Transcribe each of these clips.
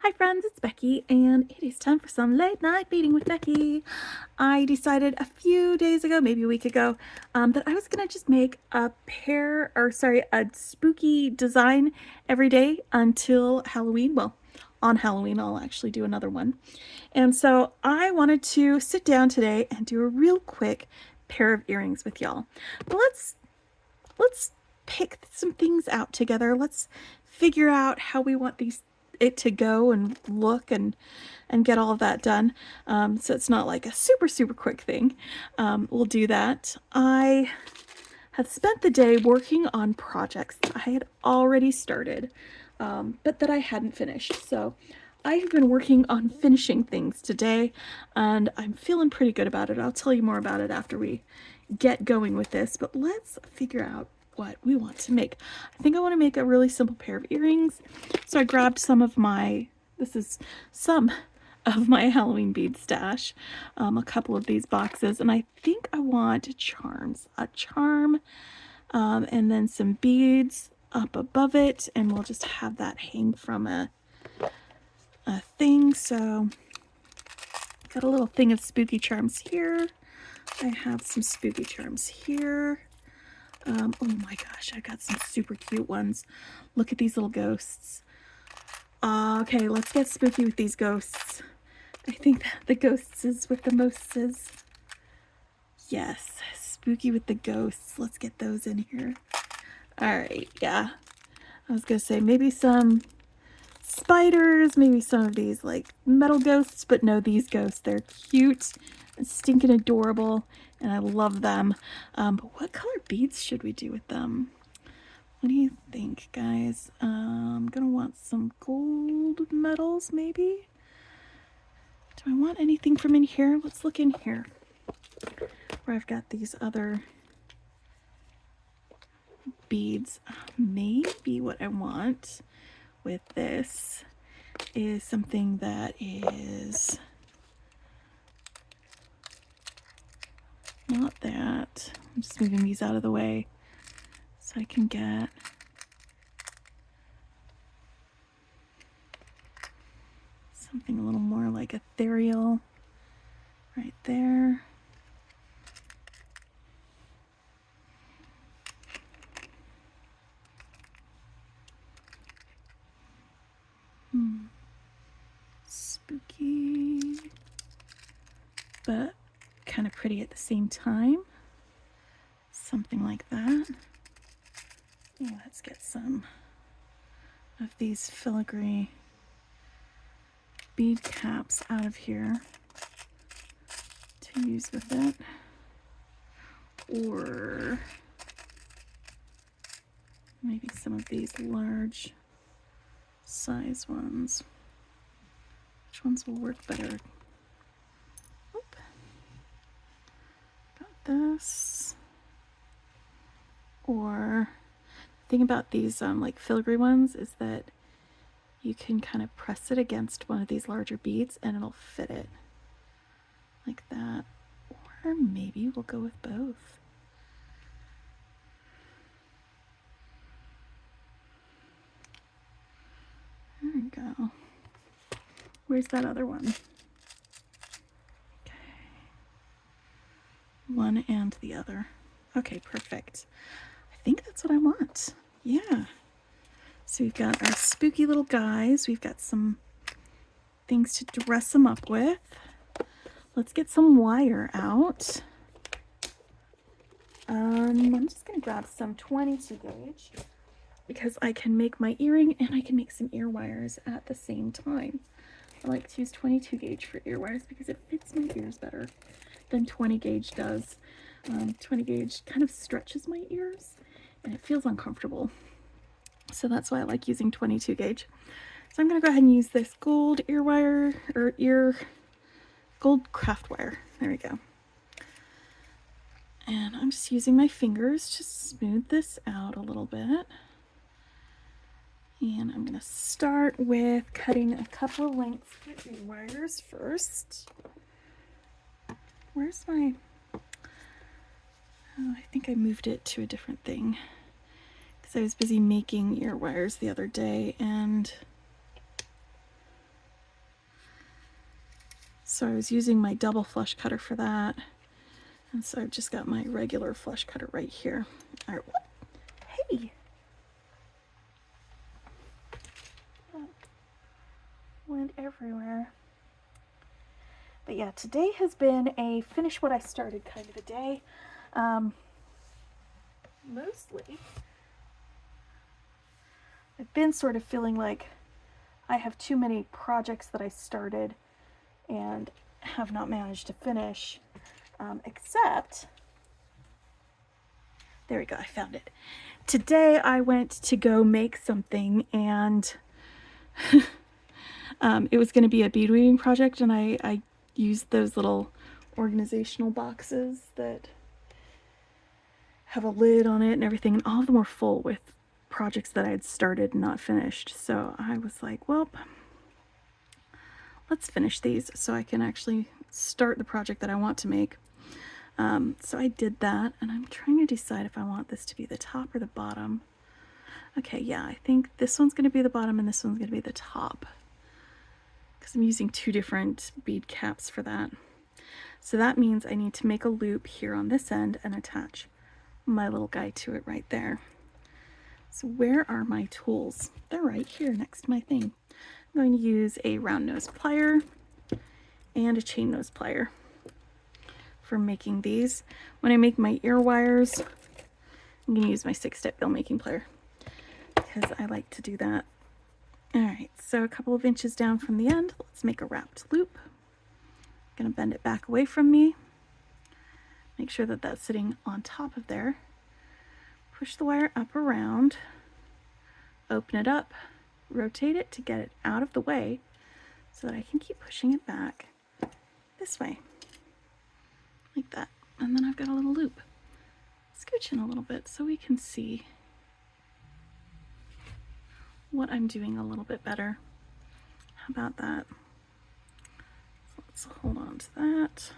Hi friends, it's Becky, and it is time for some late night beading with Becky. I decided a few days ago, maybe a week ago, that I was gonna just make a a spooky design every day until Halloween. Well, on Halloween, I'll actually do another one. And so I wanted to sit down today and do a real quick pair of earrings with y'all. But let's pick some things out together. Let's figure out how we want it to go and look and get all of that done. So it's not like a super quick thing. We'll do that. I have spent the day working on projects that I had already started, but that I hadn't finished. So I have been working on finishing things today, and I'm feeling pretty good about it. I'll tell you more about it after we get going with this, but let's figure out what we want to make. I think I want to make a really simple pair of earrings. So I grabbed some of my Halloween bead stash, a couple of these boxes, and I think I want charms. A charm, and then some beads up above it, and we'll just have that hang from a thing. So got a little thing of spooky charms here. I have some spooky charms here. Oh my gosh, I got some super cute ones. Look at these little ghosts. Okay, let's get spooky with these ghosts. I think that the ghosts is with the mostest. Yes, spooky with the ghosts. Let's get those in here. All right, yeah. I was gonna say maybe some spiders, maybe some of these like metal ghosts, but no, these ghosts, they're cute and stinking adorable, and I love them. But what color beads should we do with them? What do you think, guys? I'm gonna want some gold medals, maybe? Do I want anything from in here? Let's look in here, where I've got these other beads. Maybe what I want with this is something that is not that. I'm just moving these out of the way so I can get something a little more like ethereal right there. Spooky, but kind of pretty at the same time. Something like that. Let's get some of these filigree bead caps out of here to use with it. Or maybe some of these large size ones. Which ones will work better? Oop. Got this. Or the thing about these like filigree ones is that you can kind of press it against one of these larger beads and it'll fit it like that. Or maybe we'll go with both. There we go. Where's that other one? Okay. One and the other. Okay, perfect. I think that's what I want. Yeah. So we've got our spooky little guys. We've got some things to dress them up with. Let's get some wire out. I'm just going to grab some 22 gauge because I can make my earring and I can make some ear wires at the same time. I like to use 22 gauge for ear wires because it fits my ears better than 20 gauge does. 20 gauge kind of stretches my ears and it feels uncomfortable. So that's why I like using 22 gauge. So I'm going to go ahead and use this gold ear wire, or gold craft wire. There we go. And I'm just using my fingers to smooth this out a little bit. And I'm going to start with cutting a couple of lengths for ear wires first. Where's my... Oh, I think I moved it to a different thing because I was busy making ear wires the other day, and So I was using my double flush cutter for that. And so I've just got my regular flush cutter right here. All right, what? Hey! Went everywhere. But yeah, today has been a finish what I started kind of a day. Mostly, I've been sort of feeling like I have too many projects that I started and have not managed to finish, except, there we go, I found it. Today I went to go make something, and it was going to be a bead weaving project, and I used those little organizational boxes that have a lid on it and everything, and all of them were full with projects that I had started and not finished. So I was like, well, let's finish these so I can actually start the project that I want to make. So I did that, and I'm trying to decide if I want this to be the top or the bottom. Okay, yeah, I think this one's going to be the bottom and this one's going to be the top, because I'm using two different bead caps for that. So that means I need to make a loop here on this end and attach my little guy to it right there. So where are my tools? They're right here next to my thing. I'm going to use a round nose plier and a chain nose plier for making these. When I make my ear wires, I'm going to use my 6-step bill making plier because I like to do that. All right, so a couple of inches down from the end, let's make a wrapped loop. I'm going to bend it back away from me. Make sure that that's sitting on top of there. Push the wire up around, open it up, rotate it to get it out of the way so that I can keep pushing it back this way, like that. And then I've got a little loop. Scooch in a little bit so we can see what I'm doing a little bit better. How about that? So let's hold on to that.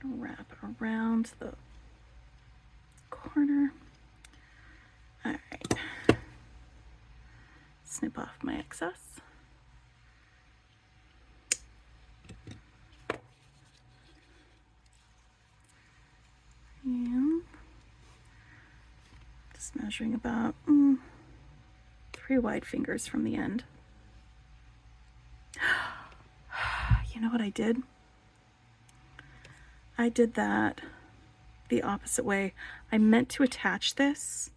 Wrap around the corner. All right. Snip off my excess. And just measuring about 3 wide fingers from the end. You know what I did? I did that the opposite way. I meant to attach this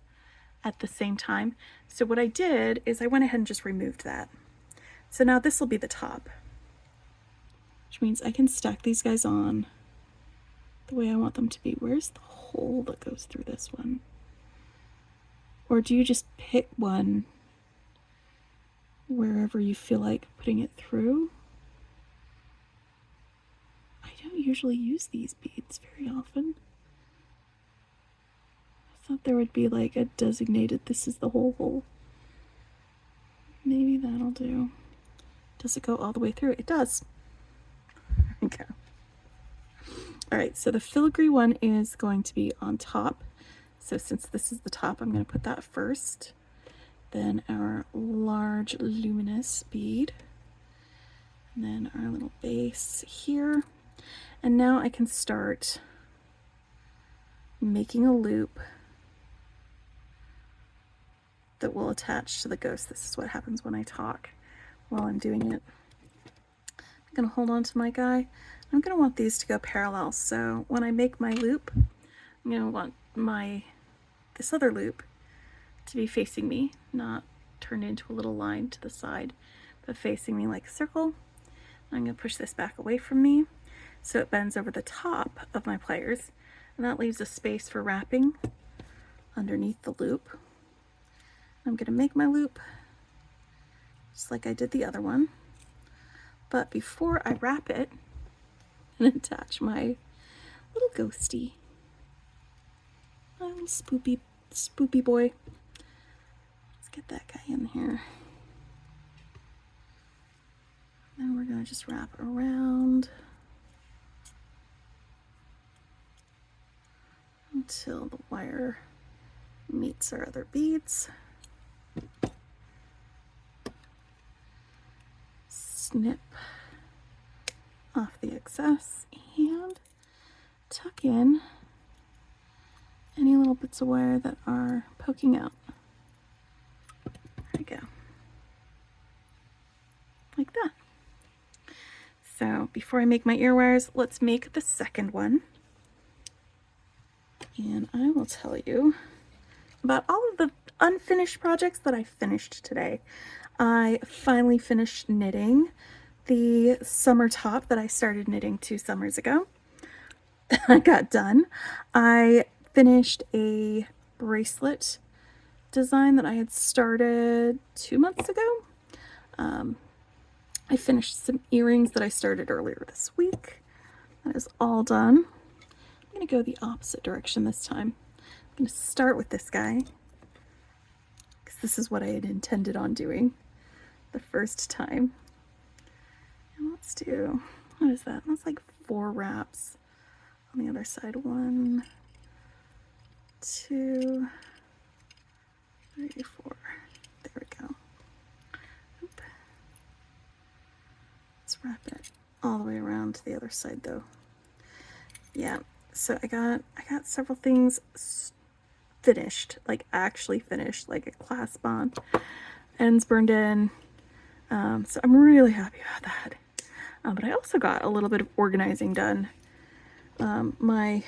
at the same time. So what I did is I went ahead and just removed that. So now this will be the top, which means I can stack these guys on the way I want them to be. Where's the hole that goes through this one? Or do you just pick one wherever you feel like putting it through? I don't usually use these beads very often. I thought there would be like a designated, this is the whole hole. Maybe that'll do. Does it go all the way through? It does. There we go. All right, so the filigree one is going to be on top. So since this is the top, I'm going to put that first. Then our large luminous bead. And then our little base here. And now I can start making a loop that will attach to the ghost. This is what happens when I talk while I'm doing it. I'm going to hold on to my guy. I'm going to want these to go parallel. So when I make my loop, I'm going to want this other loop to be facing me, not turned into a little line to the side, but facing me like a circle. I'm going to push this back away from me so it bends over the top of my pliers, and that leaves a space for wrapping underneath the loop. I'm going to make my loop just like I did the other one, but before I wrap it and attach my little ghosty, my little spoopy boy. Let's get that guy in here. Then we're going to just wrap around until the wire meets our other beads. Snip off the excess and tuck in any little bits of wire that are poking out. There we go. Like that. So before I make my ear wires, let's make the second one. And I will tell you about all of the unfinished projects that I finished today. I finally finished knitting the summer top that I started knitting 2 summers ago. I got done. I finished a bracelet design that I had started 2 months ago. I finished some earrings that I started earlier this week. That is all done. I'm going to go the opposite direction this time. I'm going to start with this guy, because this is what I had intended on doing the first time. And let's do, what is that? That's like 4 wraps on the other side. 1, 2, 3, 4. There we go. Oop. Let's wrap it all the way around to the other side though. Yeah, so I got several things finished, like actually finished, like a clasp on, ends burned in. So I'm really happy about that. But I also got a little bit of organizing done. My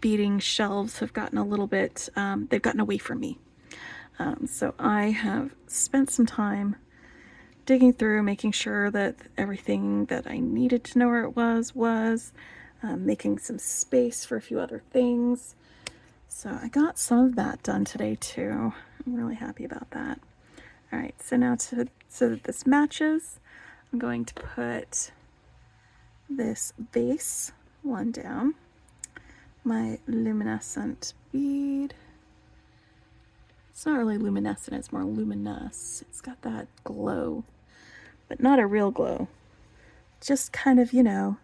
beading shelves have gotten a little bit, they've gotten away from me. So I have spent some time digging through, making sure that everything that I needed to know where it was, making some space for a few other things. So I got some of that done today too. I'm really happy about that. All right, so now so that this matches, I'm going to put this base one down, my luminescent bead. It's not really luminescent, it's more luminous. It's got that glow, but not a real glow. Just kind of, you know,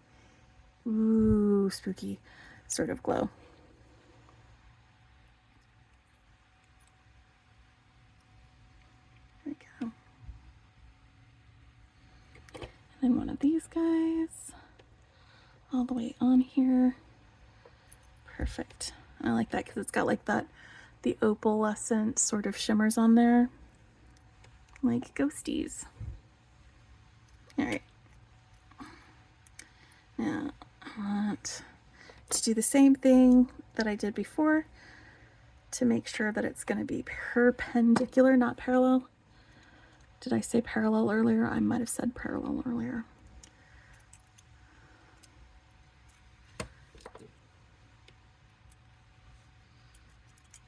ooh, spooky sort of glow. There we go. And then one of these guys all the way on here. Perfect. I like that because it's got like that, the opalescent sort of shimmers on there, like ghosties. All right. Now I want to do the same thing that I did before to make sure that it's going to be perpendicular, not parallel. Did I say parallel earlier? I might have said parallel earlier.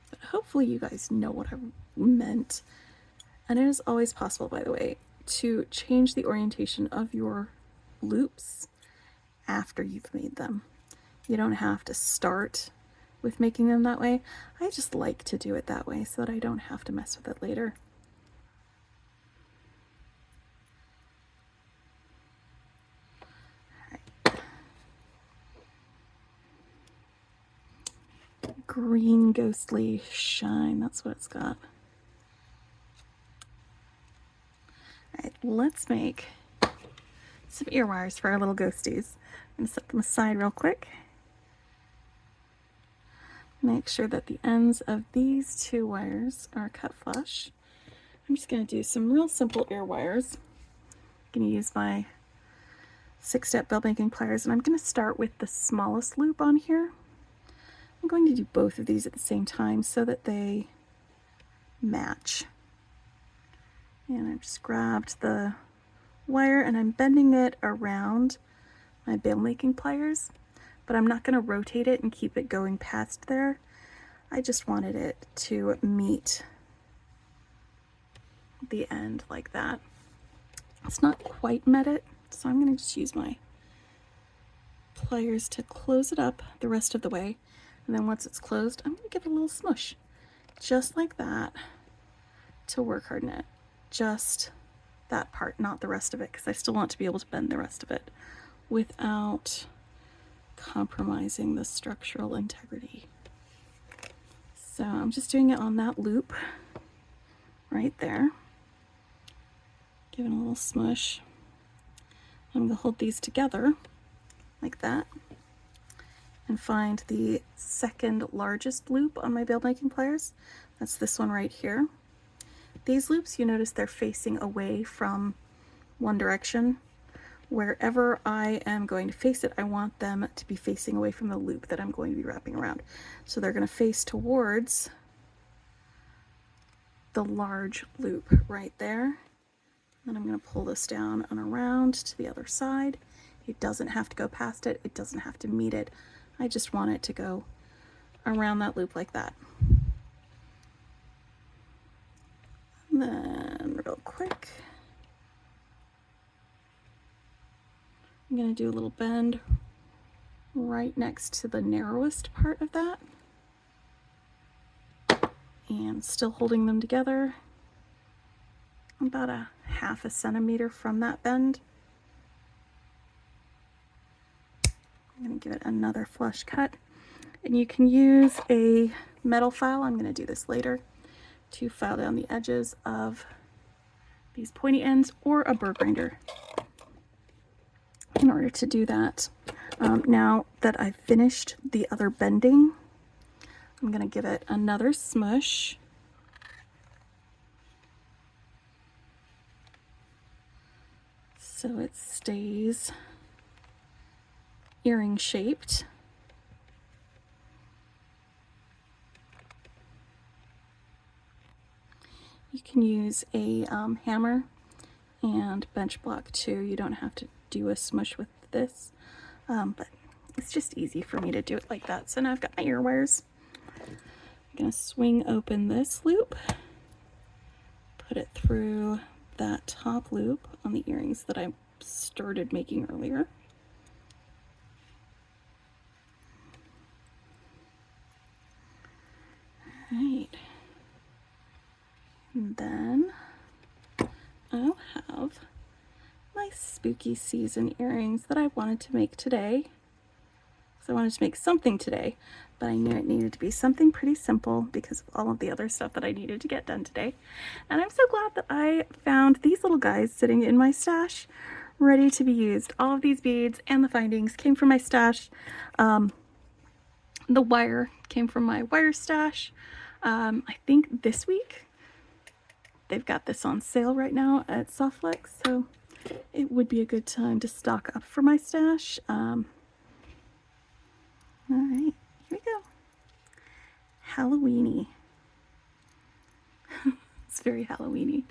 But hopefully you guys know what I meant. And it is always possible, by the way, to change the orientation of your loops after you've made them. You don't have to start with making them that way. I just like to do it that way so that I don't have to mess with it later. Green ghostly shine, that's what it's got. Alright, let's make some ear wires for our little ghosties. I'm going to set them aside real quick. Make sure that the ends of these 2 wires are cut flush. I'm just going to do some real simple ear wires. I'm going to use my 6-step bell making pliers, and I'm going to start with the smallest loop on here. I'm going to do both of these at the same time so that they match. And I've just grabbed the wire and I'm bending it around my bell making pliers, but I'm not going to rotate it and keep it going past there. I just wanted it to meet the end like that. It's not quite met it, so I'm going to just use my pliers to close it up the rest of the way. And then once it's closed, I'm going to give it a little smush, just like that, to work hard knit. Just that part, not the rest of it, because I still want to be able to bend the rest of it without compromising the structural integrity. So I'm just doing it on that loop right there. Give it a little smush. I'm going to hold these together like that and find the second largest loop on my bead making pliers. That's this one right here. These loops, you notice they're facing away from one direction. Wherever I am going to face it, I want them to be facing away from the loop that I'm going to be wrapping around. So they're going to face towards the large loop right there. Then I'm going to pull this down and around to the other side. It doesn't have to go past it. It doesn't have to meet it. I just want it to go around that loop like that. And then real quick, I'm going to do a little bend right next to the narrowest part of that. And still holding them together about a half a centimeter from that bend. I'm going to give it another flush cut, and you can use a metal file, I'm going to do this later, to file down the edges of these pointy ends, or a burr grinder in order to do that. Now that I've finished the other bending, I'm going to give it another smush. So it stays earring shaped. You can use a hammer and bench block too. You don't have to do a smush with this, but it's just easy for me to do it like that. So now I've got my ear wires. I'm gonna swing open this loop, put it through that top loop on the earrings that I started making earlier. Right. And then I'll have my spooky season earrings that I wanted to make today. So I wanted to make something today, but I knew it needed to be something pretty simple because of all of the other stuff that I needed to get done today. And I'm so glad that I found these little guys sitting in my stash, ready to be used. All of these beads and the findings came from my stash. The wire came from my wire stash. I think this week they've got this on sale right now at Softflex, so it would be a good time to stock up for my stash. All right, here we go. Halloweeny. It's very Halloweeny.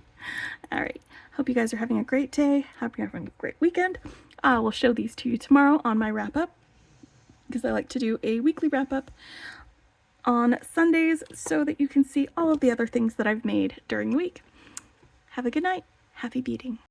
All right, hope you guys are having a great day. Hope you're having a great weekend. I will show these to you tomorrow on my wrap up, because I like to do a weekly wrap up on Sundays so that you can see all of the other things that I've made during the week. Have a good night. Happy beading.